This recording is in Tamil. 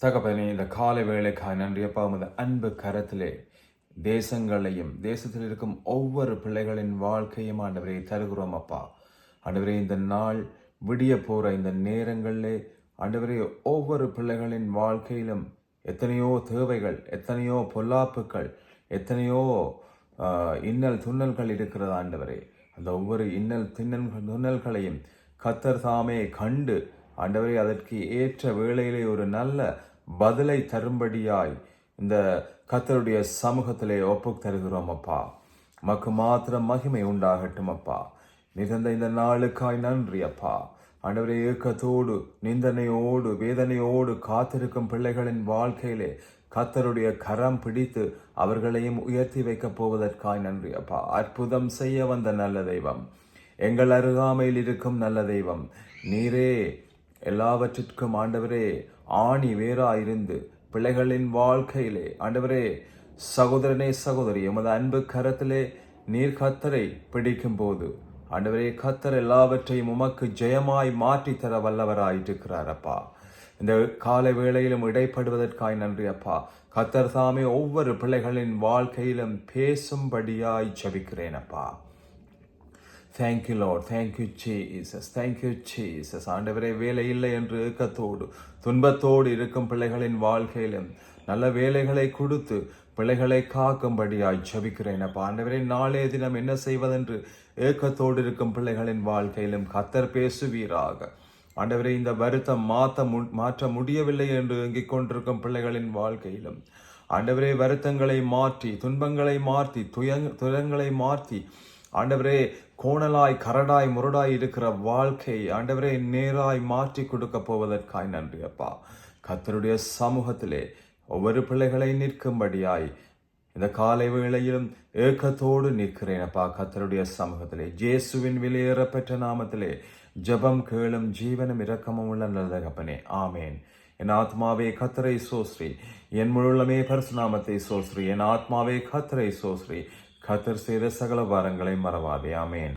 தகப்பனே, இந்த காலை வேளைக்காய் நன்றியப்பா. உமது அன்பு கரத்திலே தேசங்களையும் தேசத்தில் இருக்கும் ஒவ்வொரு பிள்ளைகளின் வாழ்க்கையும் ஆண்டவரை தருகிறோம் அப்பா. ஆண்டவரே, இந்த நாள் விடிய போற இந்த நேரங்களிலே ஆண்டவரே, ஒவ்வொரு பிள்ளைகளின் வாழ்க்கையிலும் எத்தனையோ தேவைகள், எத்தனையோ பொல்லாப்புகள், எத்தனையோ இன்னல் துன்னல்கள் இருக்கிறது ஆண்டவரே. அந்த ஒவ்வொரு இன்னல் துன்னல்களையும் கர்த்தர் தாமே கண்டு ஆண்டவரே, அதற்கு ஏற்ற வேளையிலே ஒரு நல்ல பதிலை தரும்படியாய் இந்த கர்த்தருடைய சமூகத்திலே ஒப்பு தருகிறோம் அப்பா. மக்கு மாத்திரம் மகிமை உண்டாகட்டும் அப்பா. நிகழ்ந்த இந்த நாளுக்காய் நன்றி அப்பா. ஆண்டவரே, ஏக்கத்தோடு நிந்தனையோடு வேதனையோடு காத்திருக்கும் பிள்ளைகளின் வாழ்க்கையிலே கர்த்தருடைய கரம் பிடித்து அவர்களையும் உயர்த்தி வைக்கப் போவதற்காய் நன்றி அப்பா. அற்புதம் செய்ய வந்த நல்ல தெய்வம், எங்கள் அருகாமையில் இருக்கும் நல்ல தெய்வம் நீரே. எல்லாவற்றிற்கும் ஆண்டவரே ஆணி வேறாயிருந்து பிள்ளைகளின் வாழ்க்கையிலே ஆண்டவரே, சகோதரனே சகோதரி, உமது அன்பு கரத்திலே நீர் கர்த்தரை பிடிக்கும் போது ஆண்டவரே, கர்த்தர் எல்லாவற்றையும் உமக்கு ஜெயமாய் மாற்றி தர வல்லவராயிருக்கிறார் அப்பா. இந்த காலை வேளையிலும் இடைப்படுவதற்காய் நன்றி அப்பா. கர்த்தர் தாமே ஒவ்வொரு பிள்ளைகளின் வாழ்க்கையிலும் பேசும்படியாய் ஜெபிக்கிறேன் அப்பா. Thank you Lord, thank you Jesus, thank you Jesus. ஆண்டவரே, வேலை இல்லை என்று ஏக்கத்தோடு துன்பத்தோடு இருக்கும் பிள்ளைகளின் வாழ்க்கையிலும் நல்ல வேலைகளை கொடுத்து பிள்ளைகளை காக்கும்படியாய் ஜெபிக்கிறேன் அப்பா. ஆண்டவரே, நாளைய தினம் என்ன செய்வதென்று ஏக்கத்தோடு இருக்கும் பிள்ளைகளின் வாழ்க்கையிலும் கர்த்தர் பேசுவீராக. ஆண்டவரே, இந்த வருத்தம் மாற்ற முடியவில்லை என்று ஏங்கிக் கொண்டிருக்கும் பிள்ளைகளின் வாழ்க்கையிலும் ஆண்டவரே, வருத்தங்களை மாற்றி, துன்பங்களை மாற்றி, துயரங்களை மாற்றி ஆண்டவரே, கோணலாய் கரடாய் முரடாய் இருக்கிற வாழ்க்கை ஆண்டவரே நேராய் மாற்றி கொடுக்க போவதற்காய் நன்றி அப்பா. கர்த்தருடைய சமூகத்திலே ஒவ்வொரு பிள்ளைகளை நிற்கும்படியாய் இந்த காலை வேளையிலும் ஏக்கத்தோடு நிற்கிறேன் அப்பா. கர்த்தருடைய சமூகத்திலே இயேசுவின் விலையேறப்பெற்ற நாமத்திலே ஜெபம் கேளும், ஜீவனும் இரக்கமும் உள்ள நல்ல தகப்பனே, ஆமேன். என் ஆத்மாவே கர்த்தரை சோஸ்ரீ, என் முழுமே பரிசுநாமத்தை சோஸ்ரீ. என் ஆத்மாவே கர்த்தரை சோஸ்ரீ, கர்த்தர் செய்த சகல வாரங்களை மறவாதே. ஆமேன்.